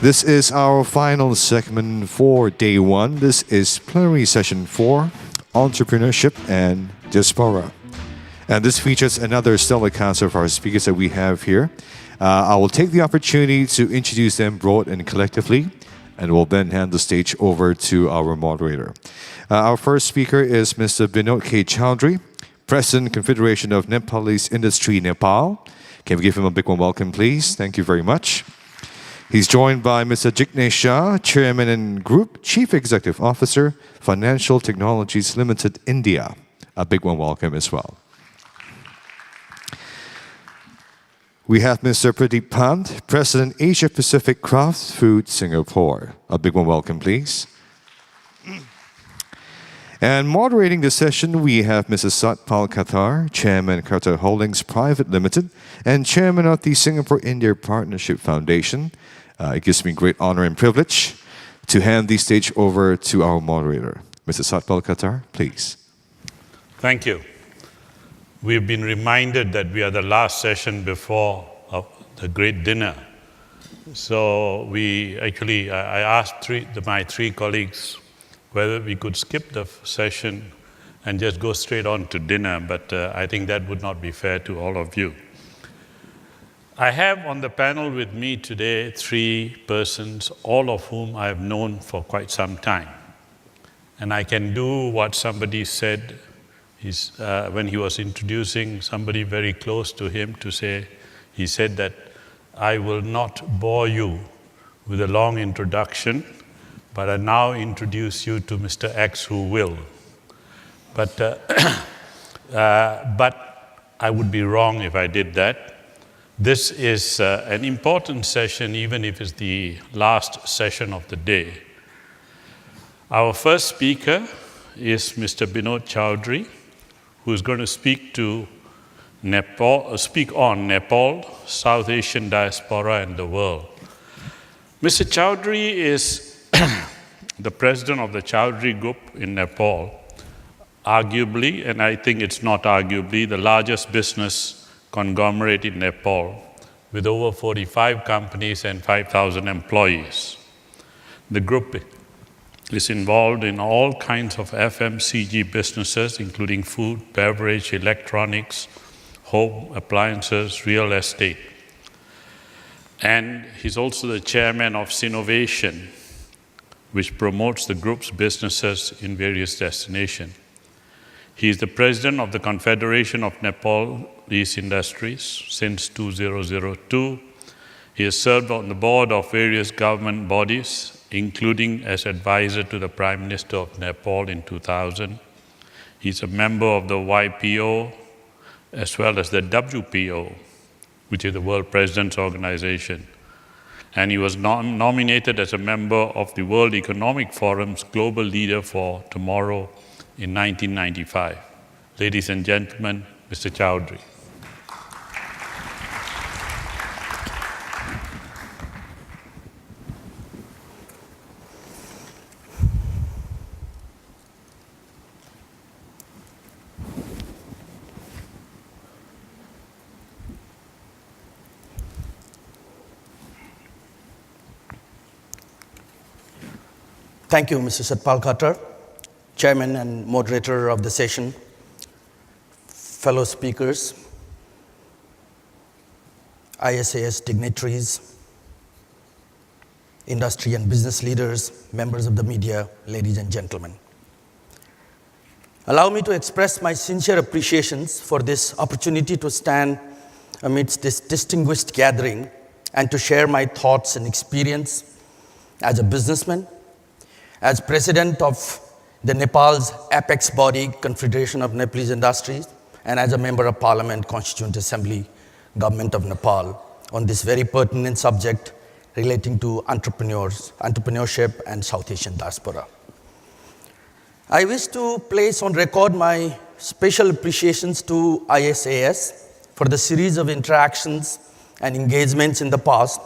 This is our final segment for day one. This is plenary session 4, Entrepreneurship and Diaspora. And this features another stellar cast of our speakers that we have here. I will take the opportunity to introduce them broad and collectively, and will then hand the stage over to our moderator. Our first speaker is Mr. Binod K Chaudhary, President, Confederation of Nepalese Industries, Nepal. Can we give him a big warm welcome, please? Thank you very much. He's joined by Mr. Jignesh Shah, Chairman and Group Chief Executive Officer, Financial Technologies Limited, India. A big warm welcome as well. We have Mr. Pradeep Pant, President, Asia Pacific Craft Food, Singapore. A big warm welcome, please. And moderating the session, we have Mr. Sat Pal Khattar, Chairman, Khattar Holdings Pte Ltd, and Chairman of the Singapore-India Partnership Foundation. It gives me great honor and privilege to hand the stage over to our moderator. Mr. Sat Pal Khattar, please. Thank you. We've been reminded that we are the last session before the great dinner. So I asked my three colleagues whether we could skip the session and just go straight on to dinner, but I think that would not be fair to all of you. I have on the panel with me today 3 persons, all of whom I have known for quite some time. And I can do what somebody said when he was introducing somebody very close to him he said that I will not bore you with a long introduction, but I now introduce you to Mr. X who will. But I would be wrong if I did that. This is an important session, even if it's the last session of the day. Our first speaker is Mr. Binod Chaudhary, who is going to speak on Nepal, South Asian Diaspora, and the world. Mr. Chaudhary is the president of the Chaudhary Group in Nepal, arguably, and I think it's not arguably, the largest business conglomerate in Nepal, with over 45 companies and 5,000 employees. The group is involved in all kinds of FMCG businesses, including food, beverage, electronics, home appliances, real estate. And he's also the chairman of Sinovation, which promotes the group's businesses in various destinations. He is the president of the Confederation of Nepalese Industries since 2002. He has served on the board of various government bodies, including as advisor to the Prime Minister of Nepal in 2000. He's a member of the YPO as well as the WPO, which is the World Presidents Organization. And he was nominated as a member of the World Economic Forum's Global Leader for Tomorrow in 1995. Ladies and gentlemen, Mr. Chaudhary. Thank you, Mr. Sat Pal Khattar, Chairman and moderator of the session, fellow speakers, ISAS dignitaries, industry and business leaders, members of the media, ladies and gentlemen. Allow me to express my sincere appreciations for this opportunity to stand amidst this distinguished gathering and to share my thoughts and experience as a businessman, as president of the Nepal's apex body, Confederation of Nepalese Industries, and as a member of Parliament, Constituent Assembly, Government of Nepal, on this very pertinent subject relating to entrepreneurship and South Asian diaspora. I wish to place on record my special appreciations to ISAS for the series of interactions and engagements in the past,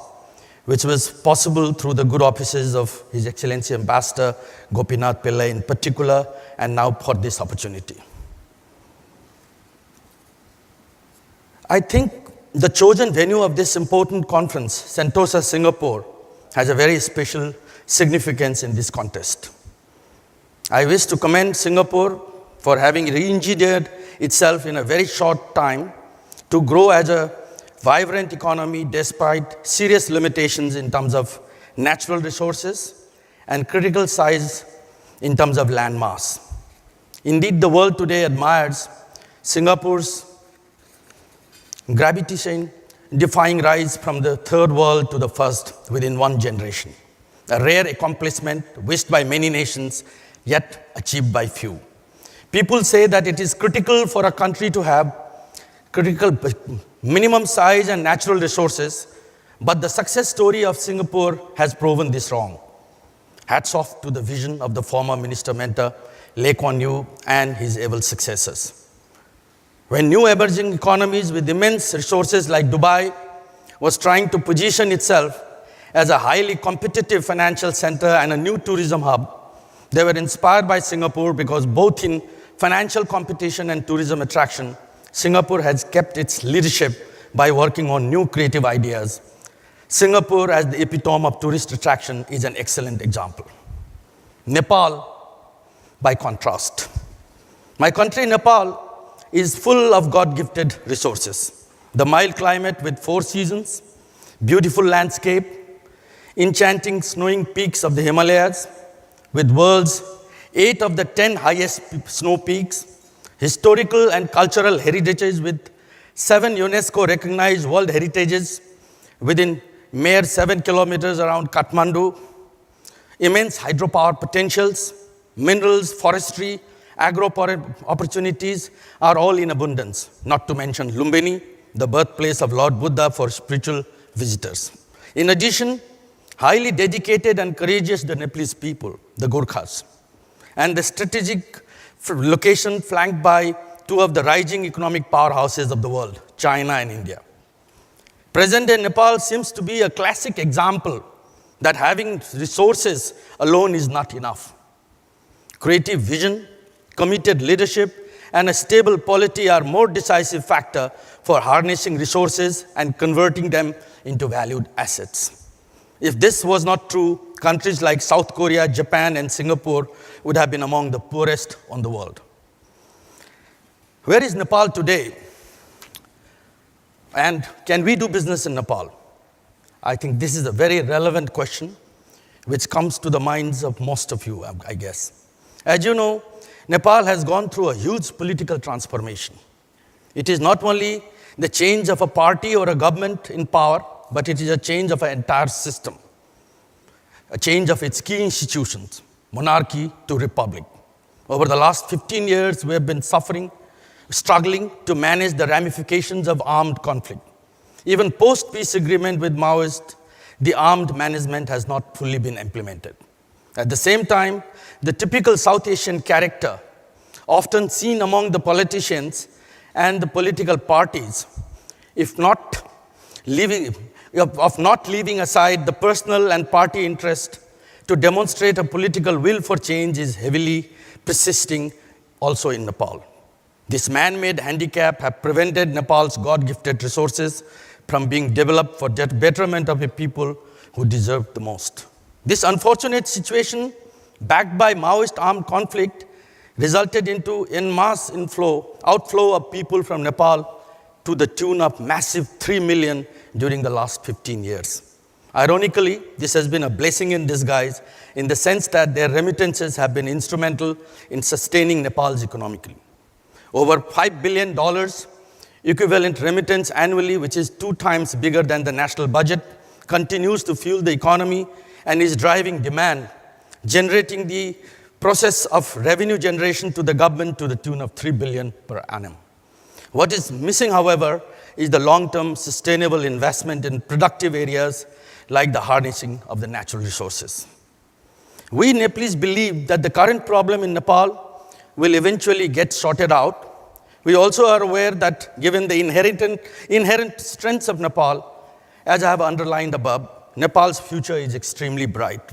which was possible through the good offices of His Excellency Ambassador Gopinath Pillai in particular, and now for this opportunity. I think the chosen venue of this important conference, Sentosa, Singapore, has a very special significance in this contest. I wish to commend Singapore for having re-engineered itself in a very short time to grow as a vibrant economy despite serious limitations in terms of natural resources and critical size in terms of land mass. Indeed, the world today admires Singapore's gravitation-defying rise from the third world to the first within one generation, a rare accomplishment wished by many nations, yet achieved by few. People say that it is critical for a country to have critical minimum size and natural resources, but the success story of Singapore has proven this wrong. Hats off to the vision of the former Minister Mentor, Lee Kuan Yew, and his able successors. When new emerging economies with immense resources like Dubai was trying to position itself as a highly competitive financial center and a new tourism hub, they were inspired by Singapore because both in financial competition and tourism attraction, Singapore has kept its leadership by working on new creative ideas. Singapore, as the epitome of tourist attraction, is an excellent example. Nepal, by contrast. My country, Nepal, is full of God-gifted resources. The mild climate with 4 seasons, beautiful landscape, enchanting snowing peaks of the Himalayas, with world's 8 of the 10 highest snow peaks, historical and cultural heritages with 7 UNESCO-recognized world heritages within mere 7 kilometers around Kathmandu, immense hydropower potentials, minerals, forestry, agro opportunities are all in abundance, not to mention Lumbini, the birthplace of Lord Buddha for spiritual visitors. In addition, highly dedicated and courageous the Nepalese people, the Gurkhas, and the strategic location flanked by 2 of the rising economic powerhouses of the world, China and India. Present-day Nepal seems to be a classic example that having resources alone is not enough. Creative vision, committed leadership, and a stable polity are more decisive factor for harnessing resources and converting them into valued assets. If this was not true, countries like South Korea, Japan, and Singapore would have been among the poorest on the world. Where is Nepal today? And can we do business in Nepal? I think this is a very relevant question which comes to the minds of most of you, I guess. As you know, Nepal has gone through a huge political transformation. It is not only the change of a party or a government in power, but it is a change of an entire system, a change of its key institutions, monarchy to republic. Over the last 15 years, we have been struggling to manage the ramifications of armed conflict. Even post-peace agreement with Maoists, the armed management has not fully been implemented. At the same time, the typical South Asian character, often seen among the politicians and the political parties, of not leaving aside the personal and party interest to demonstrate a political will for change, is heavily persisting also in Nepal. This man-made handicap have prevented Nepal's God-gifted resources from being developed for the betterment of the people who deserve the most. This unfortunate situation, backed by Maoist armed conflict, resulted into en masse outflow of people from Nepal to the tune of massive 3 million during the last 15 years. Ironically, this has been a blessing in disguise in the sense that their remittances have been instrumental in sustaining Nepal's economically. Over $5 billion equivalent remittance annually, which is 2 times bigger than the national budget, continues to fuel the economy and is driving demand, generating the process of revenue generation to the government to the tune of 3 billion per annum. What is missing, however, is the long-term sustainable investment in productive areas like the harnessing of the natural resources. We Nepalese believe that the current problem in Nepal will eventually get sorted out. We also are aware that given the inherent strengths of Nepal, as I have underlined above, Nepal's future is extremely bright.